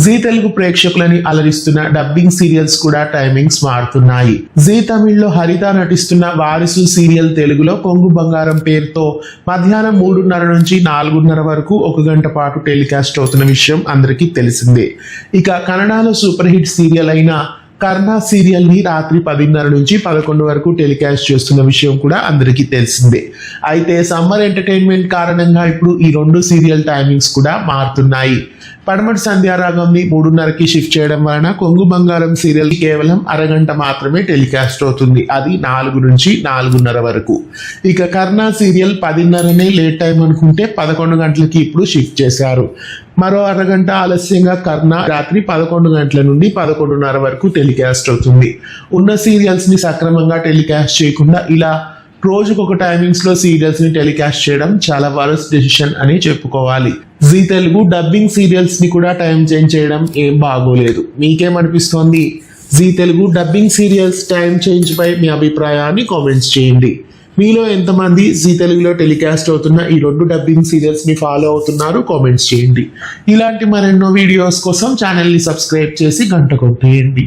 G Telugu ప్రేక్షకులని అలరిస్తున్న dubbing serials కూడా timings మారుతున్నాయి. G తమిళ్లో హరిత నటిస్తున్న వారిసు సీరియల్ తెలుగులో కొంగు బంగారం పేరుతో మధ్యాహ్నం 3:30 నుంచి 4:30 వరకు 1 గంట పాటు టెలికాస్ట్ అవుతున్న విషయం అందరికీ తెలిసిందే. ఇక కన్నడలో సూపర్ హిట్ సీరియల్ అయిన కర్ణ సీరియల్ ని రాత్రి 10:30 నుంచి 11 వరకు టెలికాస్ట్ చేస్తున్న విషయం కూడా అందరికీ తెలిసిందే. అయితే సమ్మర్ ఎంటర్టైన్మెంట్ కారణంగా ఇప్పుడు ఈ 2 సీరియల్ టైమింగ్స్ కూడా మారుతున్నాయి. పడమటి సంధ్యారాగంని 3:30కి షిఫ్ట్ చేయడం వలన కొంగు బంగారం సీరియల్ కేవలం అరగంట మాత్రమే టెలికాస్ట్ అవుతుంది. అది 4 నుంచి 4:30 వరకు. ఇక కర్ణ సీరియల్ 10:30నే లేట్ టైం అనుకుంటే 11 గంటలకి ఇప్పుడు షిఫ్ట్ చేశారు. మరో అరగంట ఆలస్యంగా కర్ణ రాత్రి 11 గంటల నుండి 11:30 వరకు టెలికాస్ట్ అవుతుంది. ఉన్న సీరియల్స్ ని సక్రమంగా టెలికాస్ట్ చేయకుండా ఇలా రోజుకొక టైమింగ్స్ లో సీరియల్స్ ని టెలికాస్ట్ చేయడం చాలా వరస్ట్ డెసిషన్ అని చెప్పుకోవాలి. జీ తెలుగు డబ్బింగ్ సీరియల్స్ ని కూడా టైం చేంజ్ చేయడం ఏం బాగోలేదు. మీకేమనిపిస్తోంది? Zee Telugu dubbing serials time change పై మీ అభిప్రాయాన్ని కామెంట్స్ చేయండి. మీలో ఎంతమంది జీ తెలుగులో టెలికాస్ట్ అవుతున్న ఈ 2 డబ్బింగ్ సీరియల్స్ ని ఫాలో అవుతున్నారు? కామెంట్స్ చేయండి. ఇలాంటి మరెన్నో వీడియోస్ కోసం ఛానల్ ని సబ్స్క్రైబ్ చేసి గంట కొట్టేయండి.